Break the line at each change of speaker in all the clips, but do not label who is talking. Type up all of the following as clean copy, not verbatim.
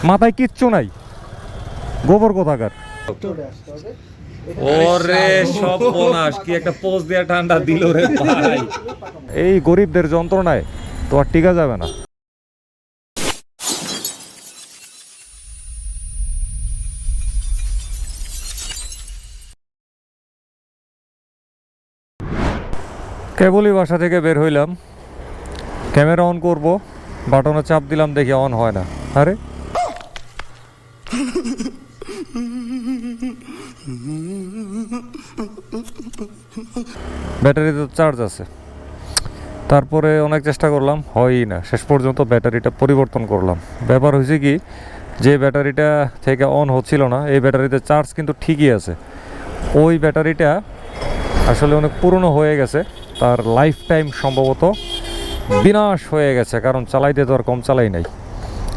মাথায় কিচ্ছু নাই, গোবর কোথাকার। ওরে সর্বনাশ, কি একটা পোজ দেয়া ঠান্ডা দিল রে ভাই। এই গরিবদের যন্ত্রণায় তো আর টিকা যাবে না। কেবলই বাসা থেকে বের হইলাম, ক্যামেরা অন করব, বাটনে চাপ দিলাম, দেখি অন হয় না। আরে ব্যাটারি তো চার্জ আছে, তারপরে অনেক চেষ্টা করলাম, হয়ই না। শেষ পর্যন্ত ব্যাটারিটা পরিবর্তন করলাম। ব্যাপার হয়েছে কি, যে ব্যাটারিটা থেকে অন হচ্ছিল না, এই ব্যাটারিতে চার্জ কিন্তু ঠিকই আছে। ওই ব্যাটারিটা আসলে অনেক পুরনো হয়ে গেছে, তার লাইফ টাইম সম্ভবত বিনাশ হয়ে গেছে, কারণ চালাইতে তো আর কম চালাই নাই।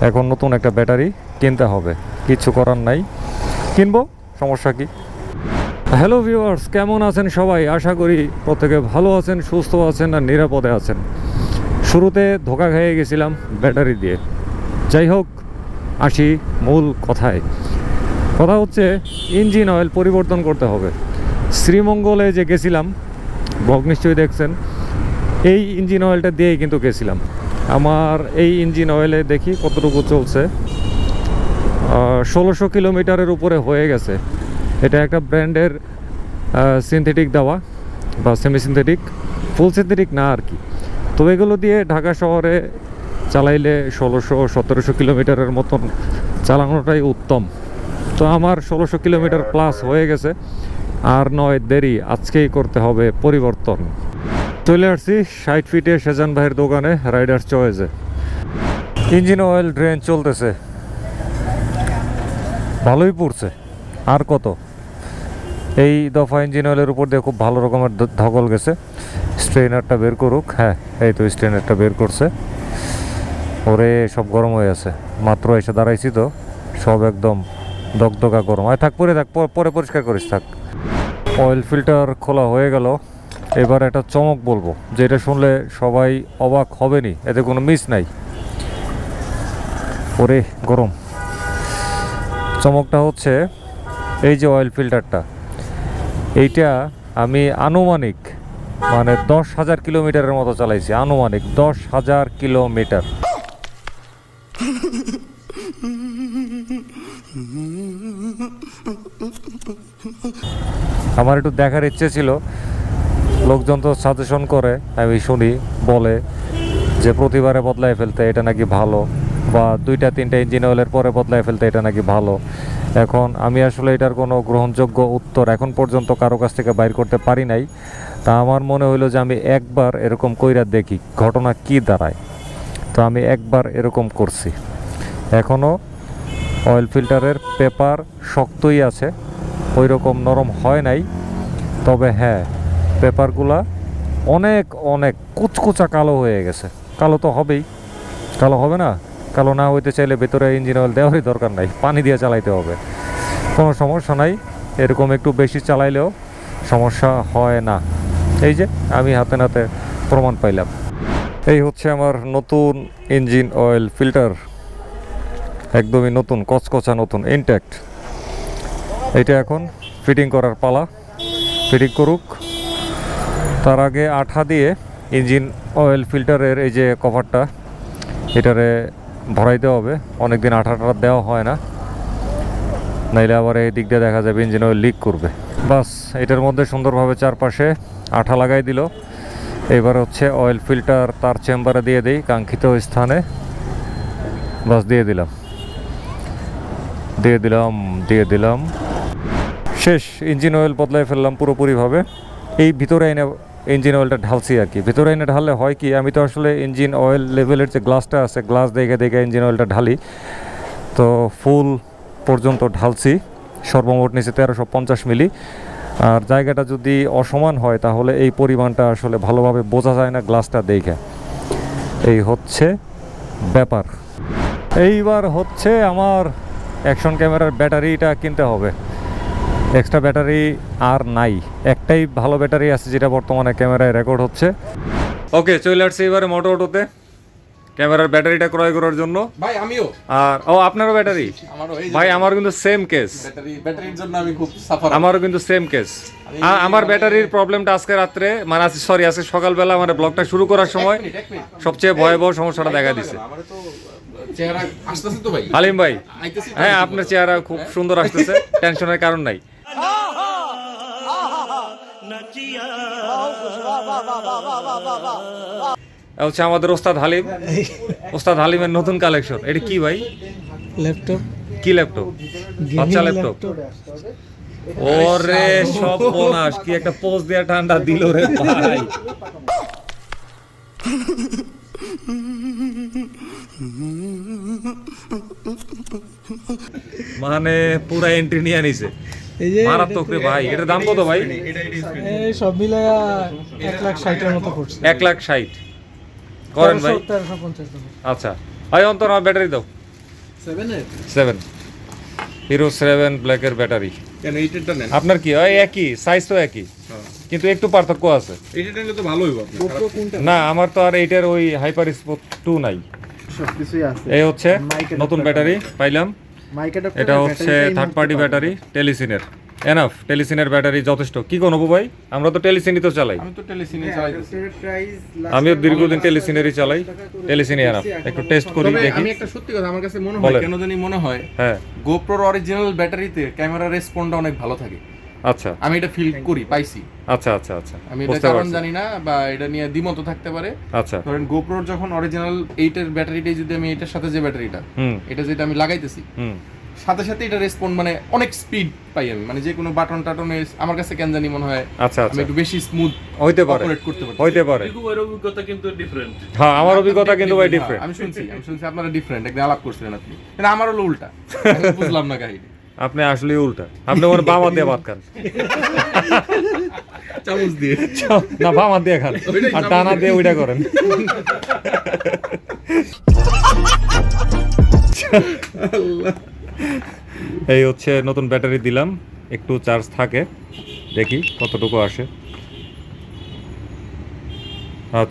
এখন নতুন একটা ব্যাটারি কিনতে হবে, কিছু করার নাই, কিনবো, সমস্যা কি। হ্যালো ভিউয়ার্স, কেমন আছেন সবাই? আশা করি প্রত্যেকে ভালো আছেন, সুস্থ আছেন আর নিরাপদে আছেন। শুরুতে ধোকা খেয়ে গেছিলাম ব্যাটারি দিয়ে। যাই হোক, আসি মূল কথায়। কথা হচ্ছে ইঞ্জিন অয়েল পরিবর্তন করতে হবে। শ্রীমঙ্গলে যে গেছিলাম, ব্লগ নিশ্চয়ই দেখছেন, এই ইঞ্জিন অয়েলটা দিয়েই কিন্তু গেছিলাম। আমার এই ইঞ্জিন অয়েলে দেখি কতটুকু চলছে, 1600 কিলোমিটারের উপরে হয়ে গেছে। এটা একটা ব্র্যান্ডের সিনথেটিক দেওয়া বা সেমি সিনথেটিক, ফুল সিনথেটিক না আর কি। তো এগুলো দিয়ে ঢাকা শহরে চালাইলে 1600-1700 কিলোমিটারের মতন চালানোটাই উত্তম। তো আমার 1600 কিলোমিটার প্লাস হয়ে গেছে, আর নয় দেরি, আজকেই করতে হবে পরিবর্তন। চলে আসছি 60 ফিটে সেজান ভাইয়ের দোকানে, রাইডার চয়েসে। ইঞ্জিন অয়েল ড্রেন চলতেছে, ভালোই পড়ছে। আর কত, এই দফা ইঞ্জিন অয়েলের উপর দিয়ে খুব ভালো রকমের ধকল গেছে। স্ট্রেনারটা বের করুক। হ্যাঁ, এই তো স্ট্রেনারটা বের করছে। ওরে সব গরম হয়ে আছে, মাত্র এসে দাঁড়াইছি তো, সব একদম দগদগা গরম। আর থাক, পরে থাক, পরে পরিষ্কার করিস থাক। অয়েল ফিল্টার খোলা হয়ে গেল। এবার একটা চমক বলবো, যেটা শুনলে সবাই অবাক হবেনি, এতে কোনো মিস নাই। ওরে গরম। চমকটা হচ্ছে এই যে অয়েল ফিল্টারটা, এইটা আমি আনুমানিক মানে 10,000 কিলোমিটারের মতো চালাইছি। আনুমানিক 10,000 কিলোমিটার। আমার একটু দেখার ইচ্ছে ছিল, লোকজন তো সাজেশন করে, আমি শুনি, বলে যে প্রতিবারে বদলায় ফেলতে এটা নাকি ভালো, বা 2-3টা ইঞ্জিন অয়েলের পরে বদলায় ফেলতে এটা নাকি ভালো। এখন আমি আসলে এটার কোনো গ্রহণযোগ্য উত্তর এখন পর্যন্ত কারো কাছ থেকে বাইর করতে পারি নাই। তা আমার মনে হইলো যে আমি একবার এরকম কইরা দেখি ঘটনা কি দাঁড়ায়। তো আমি একবার এরকম করছি। এখনও অয়েল ফিল্টারের পেপার শক্তই আছে, ওই রকম নরম হয় নাই। তবে হ্যাঁ, পেপারগুলা অনেক অনেক কুচকুচা কালো হয়ে গেছে। কালো তো হবেই, কালো হবে না? কালো না হইতে চাইলে ভেতরে ইঞ্জিন অয়েল দেওয়ারই দরকার নাই, পানি দিয়ে চালাইতে হবে, কোনো সমস্যা নাই। এরকম একটু বেশি চালাইলেও সমস্যা হয় না। এই যে আমি হাতে নাতে প্রমাণ পাইলাম। এই হচ্ছে আমার নতুন ইঞ্জিন অয়েল ফিল্টার, একদমই নতুন, কচকচা নতুন, ইনট্যাক্ট। এটা এখন ফিটিং করার পালা, ফিটিং করুক। তার আগে আঠা দিয়ে ইঞ্জিন অয়েল ফিল্টারের এই যে কভারটা, এটারে ভরাইতে হবে। অনেকদিন আঠাটা দেওয়া হয় না, নাইলে আবার এই দিক দিয়ে দেখা যাবে ইঞ্জিন অয়েল লিক করবে। বাস, এটার মধ্যে সুন্দরভাবে চারপাশে আঠা লাগাই দিল। এবার হচ্ছে অয়েল ফিল্টার তার চেম্বারে দিয়ে দিই, কাঙ্ক্ষিত স্থানে। বাস, দিয়ে দিলাম। শেষ, ইঞ্জিন অয়েল বদলাই ফেললাম পুরোপুরিভাবে। এই ভিতরে এনে ইঞ্জিন অয়েলটা ঢালছি আর কি। ভিতরে এনে ঢাললে হয় কি, আমি তো আসলে ইঞ্জিন অয়েল লেভেলের যে গ্লাসটা আছে, গ্লাস দেখে ইঞ্জিন অয়েলটা ঢালি। তো ফুল পর্যন্ত ঢালছি, সর্বমোট নিচে 1350 মিলি। আর জায়গাটা যদি অসমান হয় তাহলে এই পরিমাণটা আসলে ভালোভাবে বোঝা যায় না গ্লাসটা দেখে। এই হচ্ছে ব্যাপার। এইবার হচ্ছে আমার অ্যাকশন ক্যামেরার ব্যাটারিটা কিনতে হবে। এক্সট্রা ব্যাটারি আর নাই, একটাই ভালো ব্যাটারি আছে যেটা বর্তমানে ক্যামেরায় রেকর্ড হচ্ছে। ওকে, চলে আসছে এবারে মোটোতে। ক্যামেরার ব্যাটারিটা ক্রয় করার জন্য।
ভাই আমিও।
আর ও আপনারও ব্যাটারি? ভাই আমারও কিন্তু সেম কেস।
ব্যাটারির জন্য আমি খুব সাফার।
আমারও কিন্তু সেম কেস। আমার ব্যাটারির প্রবলেমটা আজকে রাত্রে মানে আজকে সকালবেলা আমার ব্লগটা শুরু করার সময় সবচেয়ে ভয়াবহ সমস্যাটা দেখা দিছে।
চেহারা আসতেছে তো ভাই।
হালিম ভাই, হ্যাঁ আপনার চেহারা খুব সুন্দর আসতেছে, টেনশনের কারণ নাই। হচ্ছে আমাদের ওস্তাদ হালিম, ওস্তাদ হালিমের নতুন কালেকশন। এটা কি ভাই?
ল্যাপটপ।
কি ল্যাপটপ? বাচ্চা ল্যাপটপ? ওরে সব বোনাস, কি একটা পোজ দেয়া ঠান্ডা দিল রে ভাই। মানে পুরা এন্ট্রি নিয়ে নিছে, মারাত্মক রে ভাই। এটার দাম কত ভাই?
এই সব মিলায়া 1,60,000 এর মতো পড়ছে।
1,60,000 করেন ভাই।
1350 টাকা।
আচ্ছা ভাই, অন্তর আমার ব্যাটারি দাও। 7 হিরো 7 ব্ল্যাকের ব্যাটারি।
কেন এইটারটা নেন?
আপনার কি হয়? একই সাইজ তো একই, কিন্তু একটু পার্থক্য আছে।
এইটারটা নিলে তো ভালো হইব আপনার। গোপ্রো কোনটা?
না আমার তো আর এইটার ওই হাইপার স্পোর্ট 2 নাই,
সবকিছুই আছে।
এই হচ্ছে নতুন ব্যাটারি পাইলাম। এটা হচ্ছে থার্ড পার্টি ব্যাটারি টেলিসিনের। এনাফ, টেলিসিনের ব্যাটারি যথেষ্ট। কি কোন অপু ভাই? আমরা তো টেলিসিনই তো চালাই।
আমি তো টেলিসিনই চালাইতেছি।
আমিও দীর্ঘদিন টেলিসিনেরই চালাই। টেলিসিনই এনাফ। একটু টেস্ট করি দেখি।
আমি একটা সত্যি কথা, আমার কাছে মনে হয়, কেন জানি মনে হয়,
হ্যাঁ
গোপ্রোর অরিজিনাল ব্যাটারিতে ক্যামেরা রেসপন্ডটা অনেক ভালো থাকে।
আচ্ছা,
আমি এটা ফিল করি, পাইছি।
আচ্ছা আচ্ছা আচ্ছা,
আমি এটা কারণ জানি না, বা এটা নিয়ে দ্বিমত থাকতে পারে।
আচ্ছা,
ধরেন গোপ্রোর যখন অরিজিনাল 8 এর ব্যাটারিটাই যদি আমি এটার সাথে যে ব্যাটারিটা, এটা যেটা আমি লাগাইতেছি, সাথে সাথে এটা রেসপন্ড মানে অনেক স্পিড পাই আমি, মানে যে কোনো বাটন টাটনে আমার কাছে কেন জানি মনে হয়
আচ্ছা
আমি একটু বেশি স্মুথ
হইতে পারে,
অপারেট করতে পারি।
হইতে পারে।
রিকুর অভিজ্ঞতা কিন্তু ডিফারেন্ট।
হ্যাঁ আমার অভিজ্ঞতা কিন্তু ভাই ডিফারেন্ট।
আমি শুনছি আপনারা ডিফারেন্ট, একদিন আলাপ করছিলেন আপনি, কিন্তু আমার হলো উল্টা। আমি বুঝলাম না কাহিনী।
আপনি আসলে উল্টা, আপনি ওর বাবা দিয়ে ভাত খান,
চামচ দিয়ে
না বাবা দিয়ে খান, আর টানা দিয়ে ওইটা করেন। এই হচ্ছে নতুন ব্যাটারি দিলাম, একটু চার্জ থাকে, দেখি কতটুকু আসে।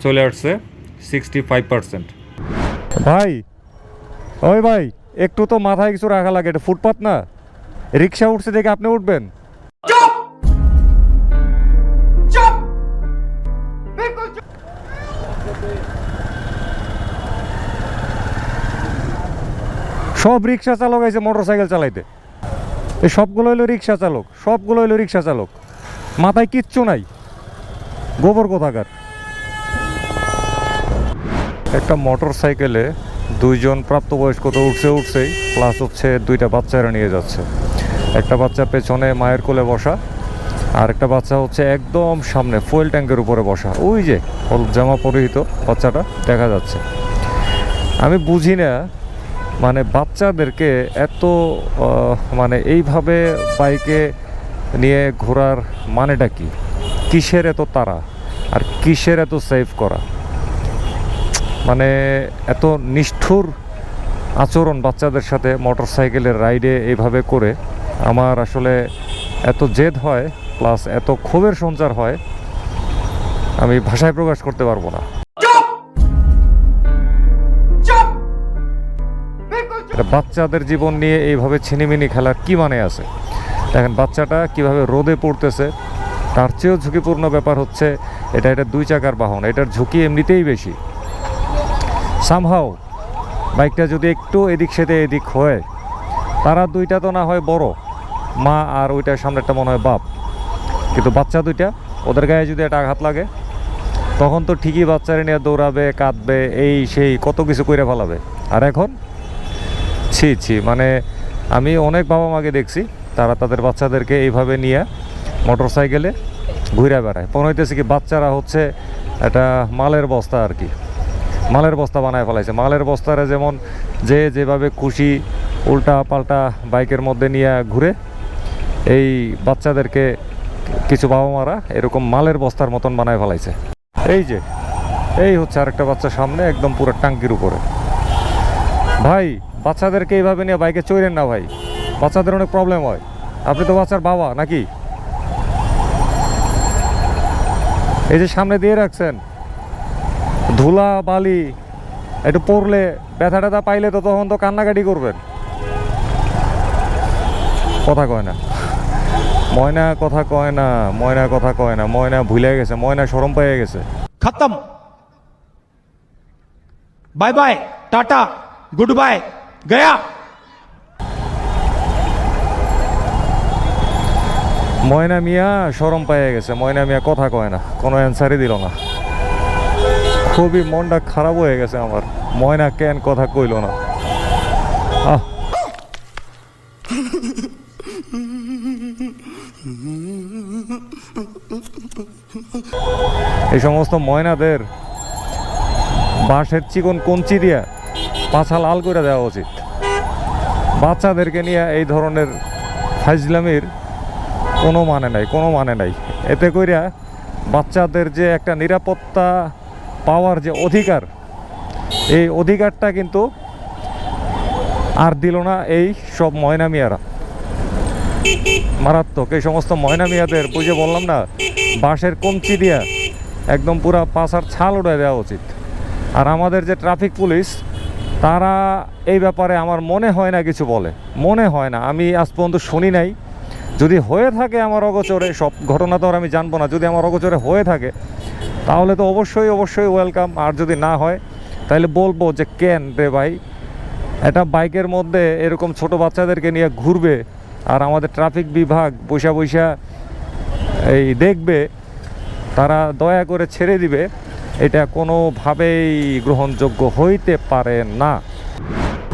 চলে আসছে 65%। ভাই ওই ভাই, একটু তো মাথায় কিছু রাখা লাগে, এটা ফুটপাত না। রিক্সা উঠছে দেখে আপনি উঠবেন? সব রিক্সা চালক আছে মোটরসাইকেল চালাইতে, এই সবগুলো হইলো রিক্সা চালক, সবগুলো হইলো রিক্সা চালক, মাথায় কিচ্ছু নাই, গোবর কোথাকার। একটা মোটর সাইকেলে দুইজন প্রাপ্তবয়স্ক তো উঠছেই, প্লাস হচ্ছে দুইটা বাচ্চারা নিয়ে যাচ্ছে। একটা বাচ্চা পেছনে মায়ের কোলে বসা, আর একটা বাচ্চা হচ্ছে একদম সামনে ফুয়েল ট্যাঙ্কের উপরে বসা। ওই যে হলুদ জামা পরিহিত বাচ্চাটা দেখা যাচ্ছে। আমি বুঝি না মানে বাচ্চাদেরকে এত মানে এইভাবে বাইকে নিয়ে ঘোরার মানেটা কি? কিসের এত তাড়া আর কিসের এত সেভ করা? মানে এত নিষ্ঠুর আচরণ বাচ্চাদের সাথে মোটর সাইকেলের রাইডে এইভাবে করে আমার আসলে এত জেদ হয়, প্লাস এত ক্ষোভের সঞ্চার হয়, আমি ভাষায় প্রকাশ করতে পারবো না। বাচ্চাদের জীবন নিয়ে এইভাবে ছিনিমিনি খেলার কি মানে আছে? দেখেন বাচ্চাটা কিভাবে রোদে পড়তেছে। তার চেয়েও ঝুঁকিপূর্ণ ব্যাপার হচ্ছে এটা 2 চাকার বাহন, এটার ঝুঁকি এমনিতেই বেশি। সামহাও বাইকটা যদি একটু এদিক সেদিক এদিক হয়, তারা দুইটা তো না হয় বড়, মা আর ওইটার সামনেটা মনে হয় বাপ, কিন্তু বাচ্চা দুইটা, ওদের গায়ে যদি একটা আঘাত লাগে তখন তো ঠিকই বাচ্চারা নিয়ে দৌড়াবে, কাঁদবে, এই সেই কত কিছু করে ফেলাবে। আর এখন ছি মানে আমি অনেক বাবা মাকে দেখছি তারা তাদের বাচ্চাদেরকে এইভাবে নিয়ে মোটর সাইকেলে ঘুরে বেড়ায়। মনে হইতেছে কি বাচ্চারা হচ্ছে একটা মালের বস্তা আর কি, মালের বস্তা বানায় ফেলাইছে। মালের বস্তারে যেমন যেভাবে খুশি উল্টা পাল্টা বাইকের মধ্যে নিয়ে ঘুরে, এই বাচ্চাদেরকে কিছু বাবা মারা এরকম মালের বস্তার মতন বানায় ফেলাইছে। এই হচ্ছে আরেকটা বাচ্চা সামনে একদম পুরো টাঙ্কির উপরে। ভাই বাচ্চাদেরকে এইভাবে নিয়ে বাইকে চড়েন না ভাই, বাচ্চাদের অনেক প্রবলেম হয়। আপনি তো বাচ্চার বাবা নাকি? এই যে সামনে দিয়ে রাখছেন, ধুলা বালি একটু পড়লে ব্যথা ট্যাথা পাইলে তো তখন তো কান্নাকাটি করবেন। কথা কয় না ময়না, কথা কয় না ময়না, কথা কয় না ময়না, ভুলে গেছে ময়না, শরম পেয়ে গেছে।
खत्म bye bye tata goodbye गया।
ময়না মিয়া শরম পেয়ে গেছে, ময়না মিয়া কথা কয় না, কোনো অ্যান্সারই দিল না। খুবই মনটা খারাপ হয়ে গেছে আমার, ময়না কেন কথা কইল না। আহ এই সমস্ত ময়নাদের বাঁশের চিকন কঞ্চি দিয়া পাছা লাল করে দেওয়া উচিত। বাচ্চাদেরকে নিয়ে এই ধরনের ফাইজলামির কোনো মানে নাই, কোনো মানে নাই। এতে কইরা বাচ্চাদের যে একটা নিরাপত্তা পাওয়ার যে অধিকার, এই অধিকারটা কিন্তু আর দিল না এই সব ময়না মিয়ারা। মারাত্মক এই সমস্ত ময়না মিয়াদের, বুঝে বললাম না, বাঁশের কঞ্চি দিয়া একদম পুরা পাছার ছাল উড়ায় দেওয়া উচিত। আর আমাদের যে ট্রাফিক পুলিশ, তারা এই ব্যাপারে আমার মনে হয় না কিছু বলে, মনে হয় না, আমি আজ পর্যন্ত শুনি নাই। যদি হয়ে থাকে আমার অগোচরে, সব ঘটনা তো আর আমি জানবো না, যদি আমার অগোচরে হয়ে থাকে তাহলে তো অবশ্যই অবশ্যই ওয়েলকাম। আর যদি না হয় তাহলে বলবো যে কেন রে ভাই, এটা বাইকের মধ্যে এরকম ছোট বাচ্চাদেরকে নিয়ে ঘুরবে আর আমাদের ট্রাফিক বিভাগ বৈশা বৈশা এই দেখবে, তারা দয়া করে ছেড়ে দিবে, এটা কোনোভাবেই গ্রহণযোগ্য হইতে পারে না।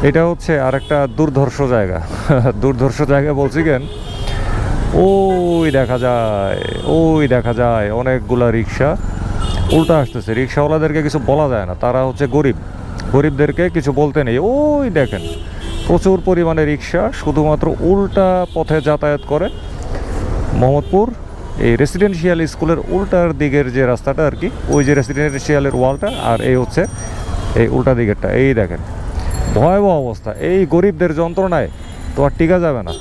এটা হচ্ছে আরেকটা দুর্ধর্ষ জায়গা। দুর্ধর্ষ জায়গা বলছি কেন, ওই দেখা যায়, ওই দেখা যায় অনেকগুলা রিক্সা উল্টা আসতেছে। রিক্সাওয়ালাদেরকে কিছু বলা যায় না, তারা হচ্ছে গরিব, গরিবদেরকে কিছু বলতে নেই। ওই দেখেন প্রচুর পরিমাণে রিক্সা শুধুমাত্র উল্টা পথে যাতায়াত করে। মোহাম্মদপুর এই রেসিডেন্সিয়াল স্কুলের উল্টার দিকের যে রাস্তাটা আর কি, ওই যে রেসিডেন্সিয়ালের ওয়ালটা, আর এই হচ্ছে এই উল্টা দিকেরটা। এই দেখেন ভয়াবহ অবস্থা, এই গরিবদের যন্ত্রণায় তো আর টিকা যাবে না।